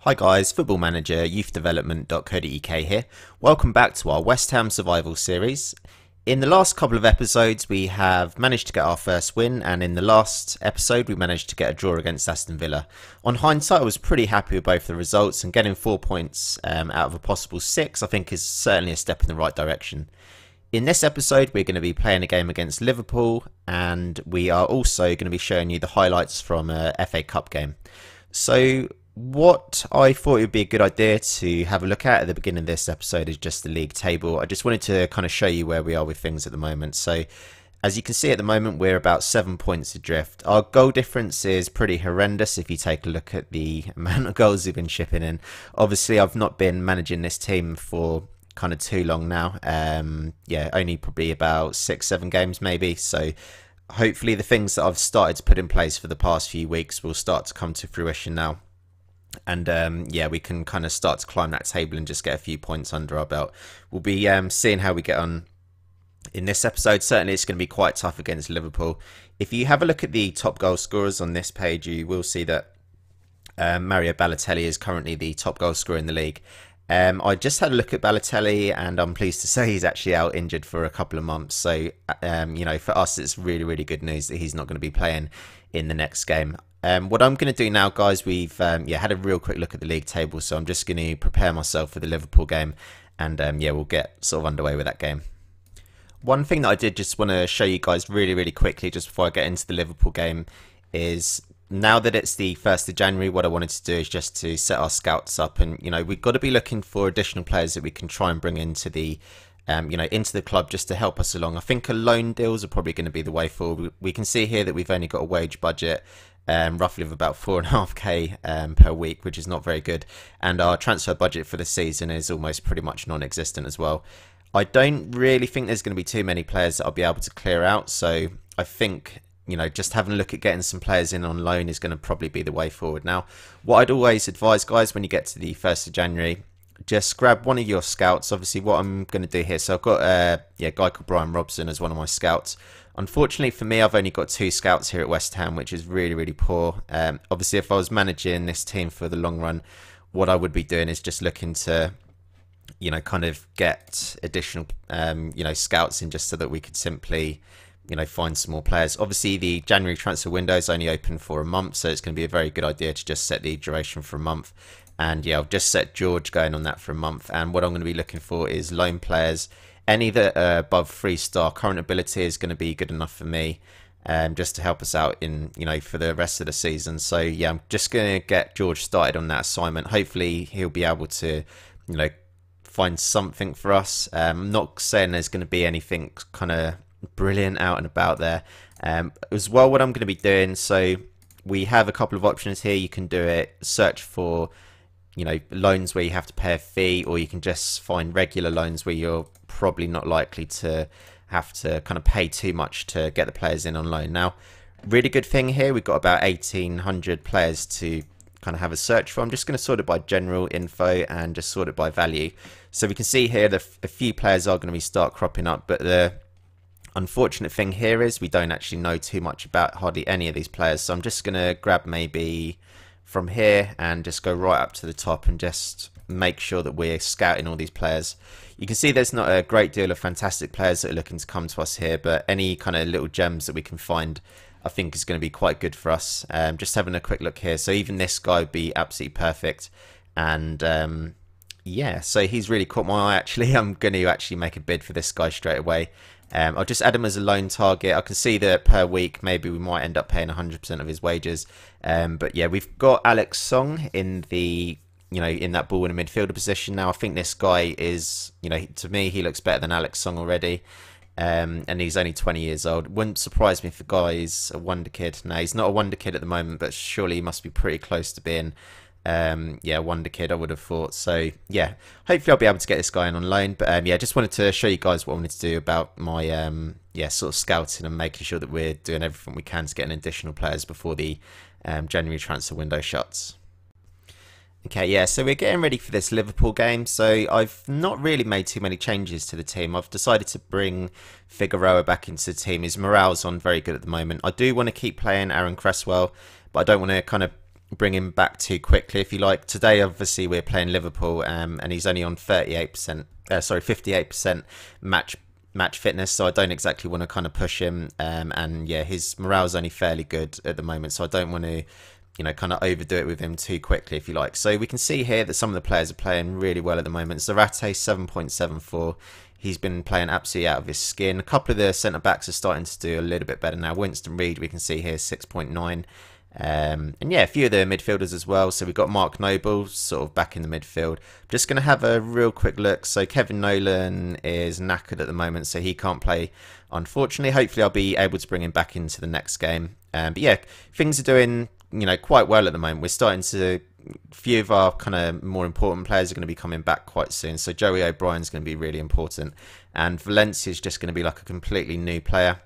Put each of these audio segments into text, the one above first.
Hi guys, Football-ManagerYouthDevelopment.co.uk here. Welcome back to our West Ham Survival series. In the last couple of episodes we have managed to get our first win, and in the last episode we managed to get a draw against Aston Villa. On hindsight I was pretty happy with both the results, and getting 4 points out of a possible 6 I think is certainly a step in the right direction. In this episode we're going to be playing a game against Liverpool, and we are also going to be showing you the highlights from a FA Cup game. So what I thought it would be a good idea to have a look at the beginning of this episode is just the league table. I just wanted to kind of show you where we are with things at the moment. So as you can see at the moment we're about 7 points adrift. Our goal difference is pretty horrendous if you take a look at the amount of goals we've been shipping in. Obviously I've not been managing this team for kind of too long now. Yeah, only probably about 6-7 games maybe. So hopefully the things that I've started to put in place for the past few weeks will start to come to fruition now. And yeah, we can kind of start to climb that table and just get a few points under our belt. We'll be seeing how we get on in this episode. Certainly it's going to be quite tough against Liverpool. If you have a look at the top goal scorers on this page, you will see that Mario Balotelli is currently the top goal scorer in the league. I just had a look at Balotelli, and I'm pleased to say he's actually out injured for a couple of months. So, you know, for us, it's really, really good news that he's not going to be playing in the next game. What I'm going to do now, guys, we've had a real quick look at the league table, so I'm just going to prepare myself for the Liverpool game, and yeah, we'll get sort of underway with that game. One thing that I did just want to show you guys really, really quickly, just before I get into the Liverpool game, is now that it's the 1st of January, what I wanted to do is just to set our scouts up, and you know, we've got to be looking for additional players that we can try and bring into the you know, into the club just to help us along. I think a loan deals are probably going to be the way forward. We can see here that we've only got a wage budget roughly of about 4.5k per week, which is not very good, and our transfer budget for the season is almost pretty much non-existent as well. I don't really think there's going to be too many players that I'll be able to clear out, so I think, you know, just having a look at getting some players in on loan is going to probably be the way forward. Now, what I'd always advise, guys, when you get to the 1st of January, just grab one of your scouts. Obviously, what I'm going to do here, so I've got a guy called Brian Robson as one of my scouts. Unfortunately for me, I've only got 2 scouts here at West Ham, which is really, really poor. Obviously, if I was managing this team for the long run, what I would be doing is just looking to, you know, kind of get additional, you know, scouts in just so that we could simply, you know, find some more players. Obviously, the January transfer window is only open for a month, so it's going to be a very good idea to just set the duration for a month. And yeah, I've just set George going on that for a month. And what I'm going to be looking for is loan players. Any that are above 3-star current ability is going to be good enough for me, just to help us out in, you know, for the rest of the season. So yeah, I'm just going to get George started on that assignment. Hopefully he'll be able to, you know, find something for us. I'm not saying there's going to be anything kind of brilliant out and about there. As well, what I'm going to be doing, so we have a couple of options here. You can do it, search for, you know, loans where you have to pay a fee, or you can just find regular loans where you're probably not likely to have to kind of pay too much to get the players in on loan. Now, really good thing here, we've got about 1,800 players to kind of have a search for. I'm just going to sort it by general info and just sort it by value. So we can see here that a few players are going to start cropping up, but the unfortunate thing here is we don't actually know too much about hardly any of these players. So I'm just going to grab maybe from here and just go right up to the top and just make sure that we're scouting all these players. You can see there's not a great deal of fantastic players that are looking to come to us here, but any kind of little gems that we can find I think is going to be quite good for us. Just having a quick look here, so even this guy would be absolutely perfect. And yeah, so he's really caught my eye actually. I'm going to actually make a bid for this guy straight away. I'll just add him as a loan target. I can see that per week maybe we might end up paying 100% of his wages. But yeah, we've got Alex Song in the, you know, in that ball in a midfielder position. Now I think this guy is, you know, to me he looks better than Alex Song already. And he's only 20 years old. Wouldn't surprise me if the guy is a wonder kid. No, he's not a wonder kid at the moment, but surely he must be pretty close to being yeah, wonder kid, I would have thought. So yeah, hopefully I'll be able to get this guy in on loan. But yeah, just wanted to show you guys what I wanted to do about my yeah, sort of scouting and making sure that we're doing everything we can to get an additional players before the January transfer window shuts. Okay, yeah, so we're getting ready for this Liverpool game. So I've not really made too many changes to the team. I've decided to bring Figueroa back into the team. His morale's on very good at the moment. I do want to keep playing Aaron Cresswell, but I don't want to kind of bring him back too quickly, if you like. Today, obviously, we're playing Liverpool, and he's only on 58% match fitness, so I don't exactly want to kind of push him. And yeah, his morale's only fairly good at the moment, so I don't want to, kind of overdo it with him too quickly, if you like. So we can see here that some of the players are playing really well at the moment. Zarate 7.74. He's been playing absolutely out of his skin. A couple of the centre-backs are starting to do a little bit better now. Winston Reid, we can see here, 6.9. And yeah, a few of the midfielders as well. So we've got Mark Noble sort of back in the midfield. Just going to have a real quick look. So Kevin Nolan is knackered at the moment, so he can't play, unfortunately. Hopefully I'll be able to bring him back into the next game. But yeah, things are doing quite well at the moment. We're starting to, a few of our kind of more important players are going to be coming back quite soon. So Joey O'Brien's going to be really important, and Valencia's just going to be like a completely new player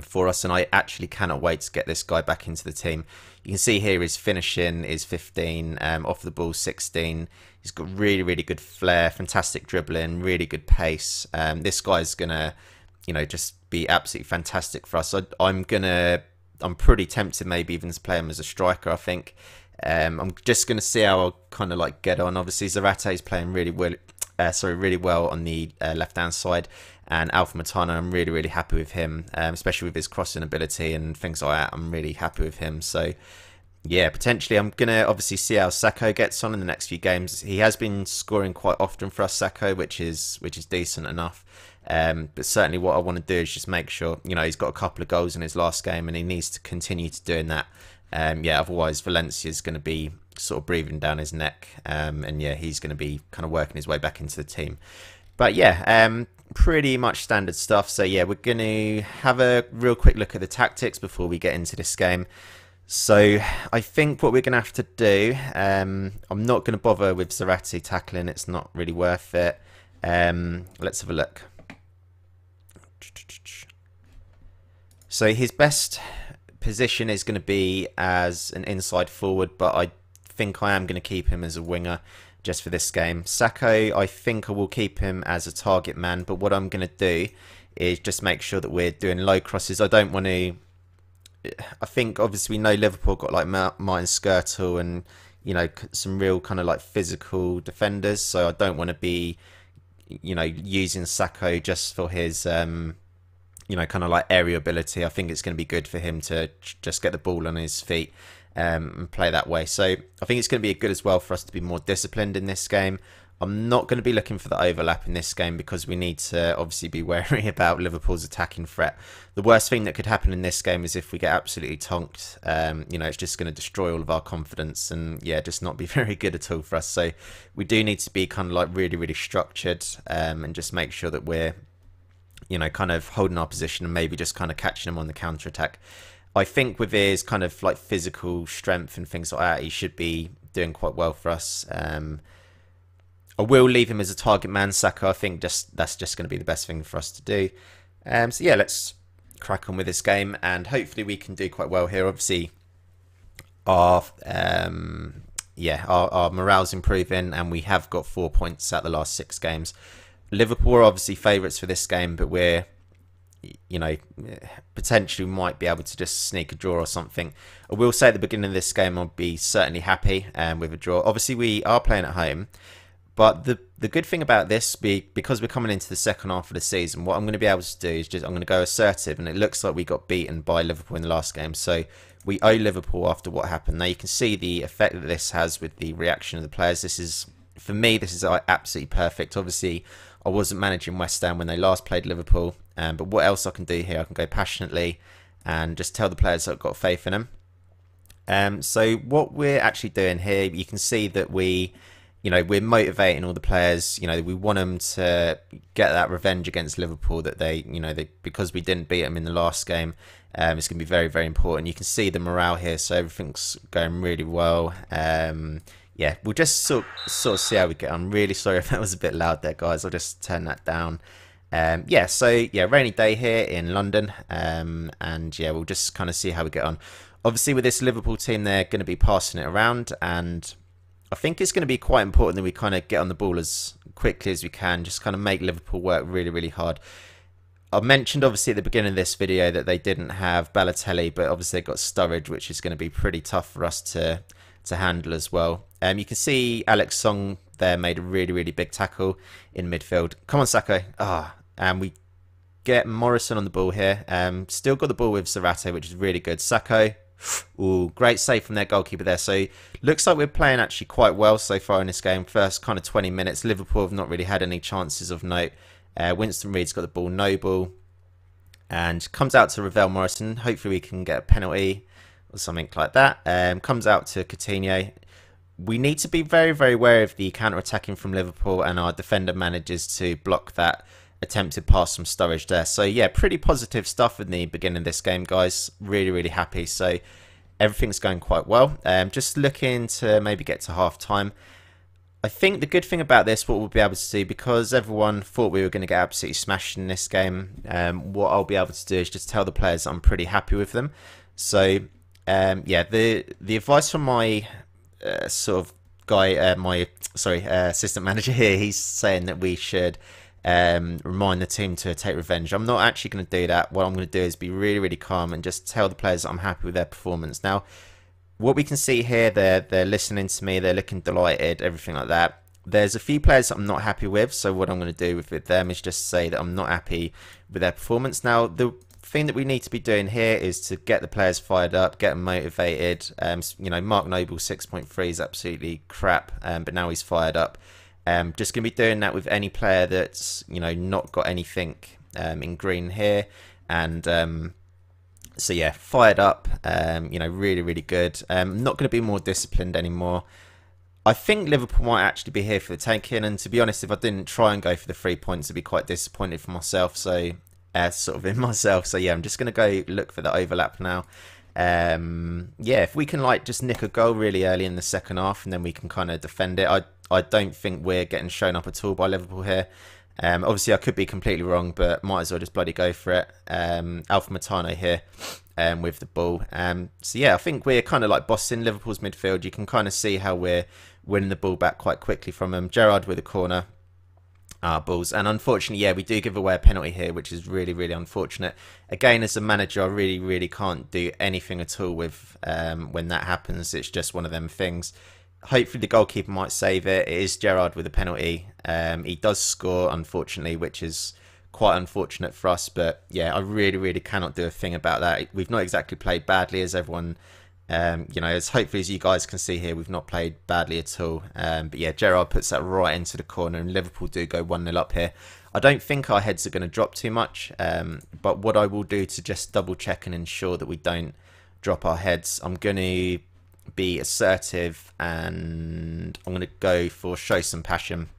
for us, and I actually cannot wait to get this guy back into the team. You can see here his finishing is 15, off the ball 16. He's got really, really good flair, fantastic dribbling, really good pace. This guy's gonna, just be absolutely fantastic for us. I'm pretty tempted maybe even to play him as a striker, I think. I'm just going to see how I'll kind of like get on. Obviously, Zarate is playing really well, really well on the left-hand side. And Alpha Matano, I'm really, really happy with him, especially with his crossing ability and things like that. I'm really happy with him. So, yeah, potentially I'm going to obviously see how Sacco gets on in the next few games. He has been scoring quite often for us, Sacco, which is decent enough. But certainly what I want to do is just make sure, he's got a couple of goals in his last game and he needs to continue to doing that. Yeah, otherwise Valencia's going to be sort of breathing down his neck. And yeah, he's going to be kind of working his way back into the team. But yeah, pretty much standard stuff. So yeah, we're going to have a real quick look at the tactics before we get into this game. So I think what we're going to have to do, I'm not going to bother with Zarate tackling. It's not really worth it. Let's have a look. So his best position is going to be as an inside forward, but I think I am going to keep him as a winger just for this game. Sacco, I think I will keep him as a target man, but what I'm going to do is just make sure that we're doing low crosses. I don't want to... I think obviously we know Liverpool got like Martin Skirtle and some real kind of like physical defenders, so I don't want to be using Sacco just for his kind of like area ability. I think it's going to be good for him to just get the ball on his feet and play that way. So I think it's going to be good as well for us to be more disciplined in this game. I'm not going to be looking for the overlap in this game because we need to obviously be wary about Liverpool's attacking threat. The worst thing that could happen in this game is if we get absolutely tonked. It's just going to destroy all of our confidence and yeah, just not be very good at all for us. So we do need to be kind of like really, really structured and just make sure that we're kind of holding our position and maybe just kind of catching him on the counter attack. I think with his kind of like physical strength and things like that, he should be doing quite well for us. I will leave him as a target man, Saka. I think that's just going to be the best thing for us to do. So yeah, let's crack on with this game, and hopefully we can do quite well here. Obviously, our morale's improving, and we have got 4 points out the last 6 games. Liverpool are obviously favourites for this game, but we're potentially might be able to just sneak a draw or something. I will say at the beginning of this game I'll be certainly happy with a draw. Obviously we are playing at home, but the good thing about this, because we're coming into the second half of the season, what I'm going to be able to do is I'm going to go assertive, and it looks like we got beaten by Liverpool in the last game, so we owe Liverpool after what happened. Now you can see the effect that this has with the reaction of the players. This is, for me, this is absolutely perfect. Obviously I wasn't managing West Ham when they last played Liverpool, but what else I can do here? I can go passionately and just tell the players that I've got faith in them. So what we're actually doing here, you can see that we're motivating all the players. We want them to get that revenge against Liverpool that because we didn't beat them in the last game. It's going to be very, very important. You can see the morale here, so everything's going really well. Yeah, we'll just sort of see how we get on. Really sorry if that was a bit loud there, guys. I'll just turn that down. Yeah, so yeah, rainy day here in London, and yeah, we'll just kind of see how we get on. Obviously, with this Liverpool team, they're going to be passing it around, and I think it's going to be quite important that we kind of get on the ball as quickly as we can, just kind of make Liverpool work really, really hard. I mentioned obviously at the beginning of this video that they didn't have Balotelli, but obviously they got Sturridge, which is going to be pretty tough for us to handle as well. You can see Alex Song there made a really big tackle in midfield. Come on, Sacco. And we get Morrison on the ball here. Still got the ball with Zarate, which is really good. Sacco. Ooh, great save from their goalkeeper there. So looks like we're playing actually quite well so far in this game. First kind of 20 minutes, Liverpool have not really had any chances of note. Winston Reid's got the ball, Noble, and comes out to Ravel Morrison. Hopefully we can get a penalty or something like that. Comes out to Coutinho. We need to be very wary of the counter-attacking from Liverpool, and our defender manages to block that attempted pass from Sturridge there. So yeah, pretty positive stuff in the beginning of this game, guys. Really happy. So everything's going quite well. Just looking to maybe get to half time. I think the good thing about this, what we'll be able to do, because everyone thought we were going to get absolutely smashed in this game, what I'll be able to do is just tell the players I'm pretty happy with them. So yeah, the advice from my sort of guy, my assistant manager here, he's saying that we should remind the team to take revenge. I'm not actually going to do that. What I'm going to do is be really calm and just tell the players that I'm happy with their performance. Now, what we can see here, they're listening to me, they're looking delighted, everything like that. There's a few players that I'm not happy with, so what I'm going to do with them is just say that I'm not happy with their performance. Now, the thing that we need to be doing here is to get the players fired up, get them motivated. You know, Mark Noble 6.3 is absolutely crap, but now he's fired up. Just going to be doing that with any player that's, you know, not got anything in green here. And so yeah, fired up, you know, really good. Not going to be more disciplined anymore. I think Liverpool might actually be here for the taking, and to be honest, if I didn't try and go for the 3 points, I'd be quite disappointed for myself. So sort of in myself. So yeah, I'm just going to go look for the overlap now. Yeah, if we can like just nick a goal really early in the second half, and then we can kind of defend it. I don't think we're getting shown up at all by Liverpool here. Obviously I could be completely wrong, but might as well just bloody go for it. Alpha Matano here with the ball. So yeah, I think we're kind of like bossing Liverpool's midfield. You can kind of see how we're winning the ball back quite quickly from them. Gerrard with a corner. Balls, and unfortunately, yeah, we do give away a penalty here, which is really unfortunate. Again, as a manager, I really can't do anything at all with when that happens. It's just one of them things. Hopefully the goalkeeper might save it. It is Gerrard with a penalty. He does score, unfortunately, which is quite unfortunate for us, but yeah, I really cannot do a thing about that. We've not exactly played badly, as everyone you know, as hopefully as you guys can see here, we've not played badly at all. But yeah, Gerrard puts that right into the corner, and Liverpool do go 1-0 up here. I don't think our heads are going to drop too much, but what I will do to just double check and ensure that we don't drop our heads, I'm going to be assertive, and I'm going to go for show some passion.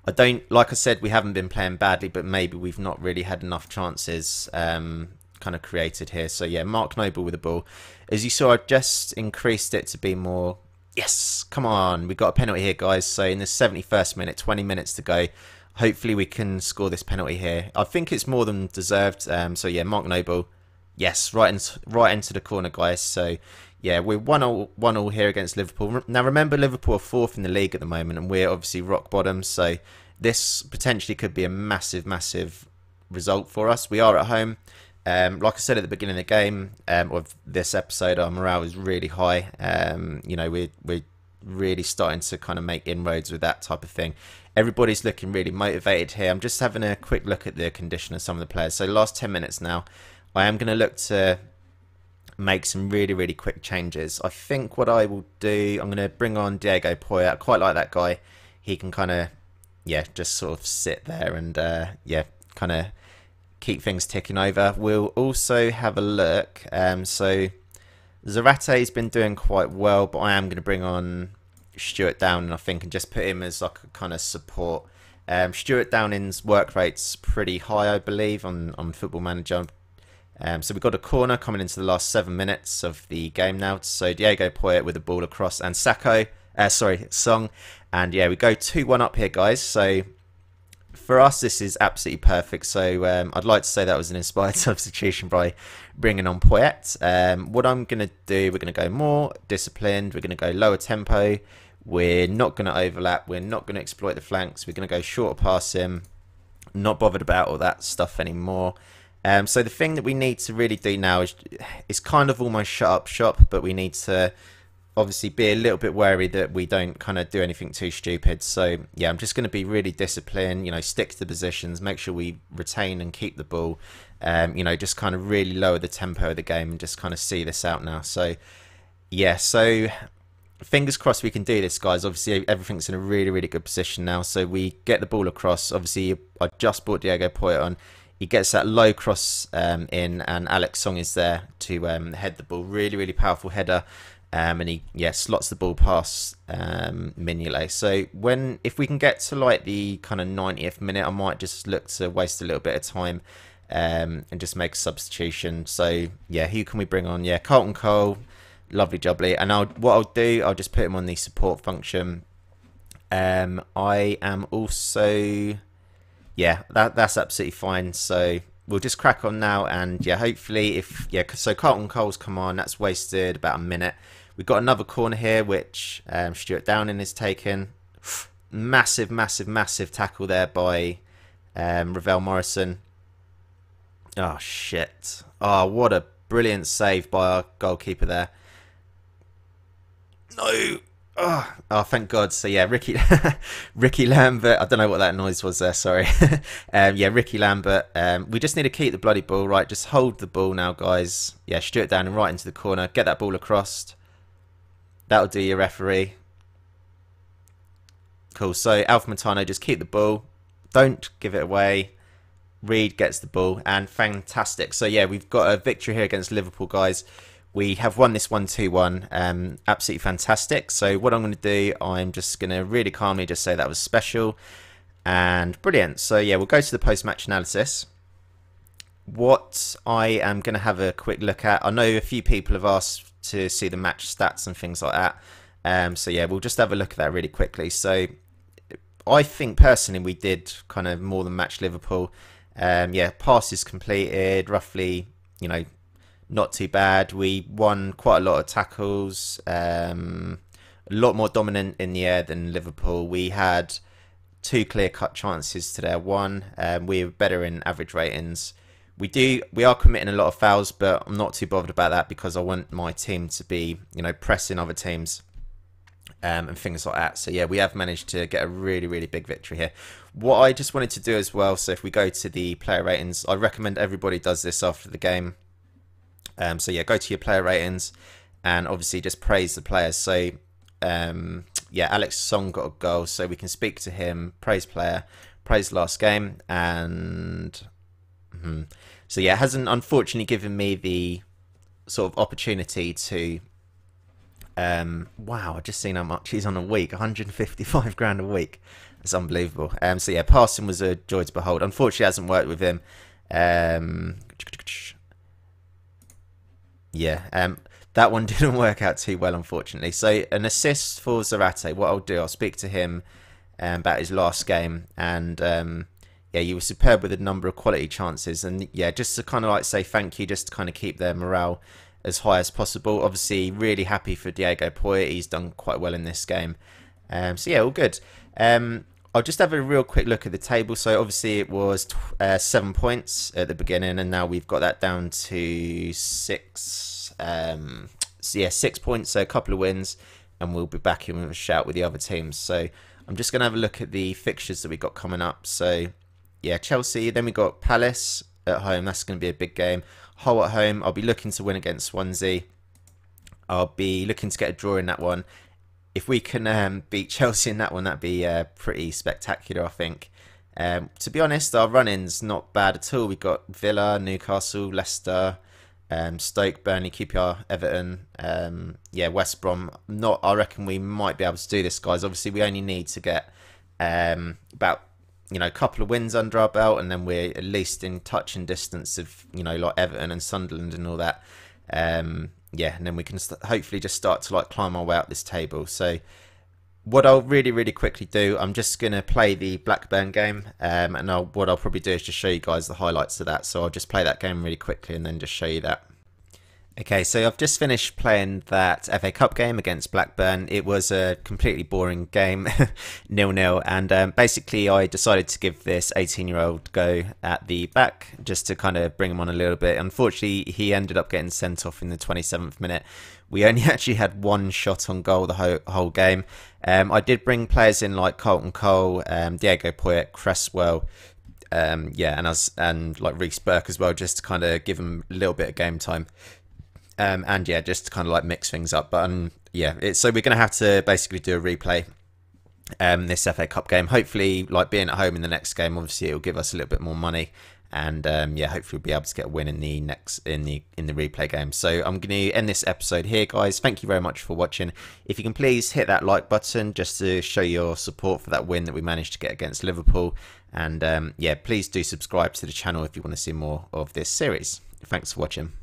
I don't, like I said, we haven't been playing badly, but maybe we've not really had enough chances kind of created here. So yeah, Mark Noble with the ball. As you saw, I just increased it to be more. Yes, come on, we got a penalty here, guys. So in the 71st minute, 20 minutes to go, hopefully we can score this penalty here. I think it's more than deserved. So yeah, Mark Noble, yes, right into the corner, guys. So yeah, we're 1-1 here against Liverpool. Now remember, Liverpool are 4th in the league at the moment, and we're obviously rock bottom. So this potentially could be a massive result for us. We are at home. Like I said at the beginning of the game of this episode, our morale is really high. You know, we're really starting to kind of make inroads with that type of thing. Everybody's looking really motivated here. I'm just having a quick look at the condition of some of the players. So last 10 minutes now, I am going to look to make some really quick changes. I think what I will do, I'm going to bring on Diego Poyet. I quite like that guy. He can kind of, yeah, just sort of sit there and, yeah, kind of keep things ticking over. We'll also have a look. So Zarate's been doing quite well, but I am going to bring on Stuart Downing, I think, and just put him as like a kind of support. Stuart Downing's work rate's pretty high, I believe, on Football Manager. So we've got a corner coming into the last 7 minutes of the game now. So Diego Poyet with the ball across, and Song. And yeah, we go 2-1 up here, guys. So for us, this is absolutely perfect. So I'd like to say that was an inspired substitution by bringing on Poyet. What I'm going to do, we're going to go more disciplined. We're going to go lower tempo. We're not going to overlap. We're not going to exploit the flanks. We're going to go shorter passing. Not bothered about all that stuff anymore. So the thing that we need to really do now is kind of almost shut up shop, but we need to obviously be a little bit wary that we don't kind of do anything too stupid. So yeah, I'm just going to be really disciplined, stick to the positions, make sure we retain and keep the ball, just kind of really lower the tempo of the game and just kind of see this out now. So yeah, so fingers crossed we can do this, guys. Obviously everything's in a really, really good position now. So we get the ball across. Obviously I just brought Diego Poyet on. He gets that low cross in, and Alex Song is there to head the ball. Really, really powerful header. And he slots the ball past Mignolet. So if we can get to like the kind of 90th minute, I might just look to waste a little bit of time and just make a substitution. So yeah, who can we bring on? Yeah, Carlton Cole, lovely jubbly. And what I'll do, I'll just put him on the support function. I am also, yeah, that's absolutely fine. So we'll just crack on now, and yeah, hopefully so Carlton Cole's come on. That's wasted about a minute. We've got another corner here, which Stuart Downing is taking. Massive, massive, massive tackle there by Ravel Morrison. Oh, shit. Oh, what a brilliant save by our goalkeeper there. No. Oh, thank God. So, yeah, Ricky Lambert. I don't know what that noise was there, sorry. Yeah, Ricky Lambert. We just need to keep the bloody ball, right? Just hold the ball now, guys. Yeah, Stuart Downing right into the corner. Get that ball across. That'll do your referee. Cool. So Alpha Montano, just keep the ball. Don't give it away. Reed gets the ball, and fantastic. So yeah, we've got a victory here against Liverpool, guys. We have won this 1-2-1. Absolutely fantastic. So what I'm going to do, I'm just going to really calmly just say that was special and brilliant. So yeah, we'll go to the post-match analysis. What I am going to have a quick look at, I know a few people have asked to see the match stats and things like that. So yeah, we'll just have a look at that really quickly. So I think personally we did kind of more than match Liverpool. Yeah, passes completed, roughly, not too bad. We won quite a lot of tackles, a lot more dominant in the air than Liverpool. We had 2 clear-cut chances to their 1. We were better in average ratings. We are committing a lot of fouls, but I'm not too bothered about that because I want my team to be, pressing other teams and things like that. So yeah, we have managed to get a really, really big victory here. What I just wanted to do as well, so if we go to the player ratings, I recommend everybody does this after the game. So yeah, go to your player ratings and obviously just praise the players. So yeah, Alex Song got a goal, so we can speak to him, praise player, praise last game, and so yeah, it hasn't unfortunately given me the sort of opportunity to wow, I've just seen how much he's on a week. 155 grand a week. That's unbelievable. So yeah, passing was a joy to behold. Unfortunately, it hasn't worked with him. Yeah, that one didn't work out too well, unfortunately. So an assist for Zarate. What I'll do, I'll speak to him about his last game, and yeah, you were superb with a number of quality chances, and yeah, just to kind of like say thank you, just to kind of keep their morale as high as possible. Obviously, really happy for Diego Poyet. He's done quite well in this game. So yeah, all good. I'll just have a real quick look at the table. So obviously it was 7 points at the beginning, and now we've got that down to 6. So yeah, 6 points, so a couple of wins, and we'll be back in with a shout with the other teams. So I'm just going to have a look at the fixtures that we've got coming up. So yeah, Chelsea, then we got Palace at home. That's going to be a big game. Hull at home. I'll be looking to win against Swansea. I'll be looking to get a draw in that one. If we can beat Chelsea in that one, that'd be pretty spectacular, I think. To be honest, our run-in's not bad at all. We've got Villa, Newcastle, Leicester, Stoke, Burnley, QPR, Everton, yeah, West Brom. I reckon we might be able to do this, guys. Obviously, we only need to get about a couple of wins under our belt, and then we're at least in touch and distance of like Everton and Sunderland and all that. Yeah, and then we can hopefully just start to like climb our way up this table. So what I'll really, really quickly do, I'm just going to play the Blackburn game, and what I'll probably do is just show you guys the highlights of that. So I'll just play that game really quickly and then just show you that. Okay, so I've just finished playing that FA Cup game against Blackburn. It was a completely boring game, 0-0, and basically I decided to give this 18-year-old go at the back just to kind of bring him on a little bit. Unfortunately, he ended up getting sent off in the 27th minute. We only actually had one shot on goal the whole game. I did bring players in like Carlton Cole, Diego Poyet, Cresswell, and like Reece Burke as well, just to kind of give him a little bit of game time. And yeah, just to kind of like mix things up. But so we're going to have to basically do a replay this FA Cup game. Hopefully, like being at home in the next game, obviously it'll give us a little bit more money, and hopefully we'll be able to get a win in the replay game. So I'm going to end this episode here, guys. Thank you very much for watching. If you can please hit that like button just to show your support for that win that we managed to get against Liverpool, and please do subscribe to the channel if you want to see more of this series. Thanks for watching.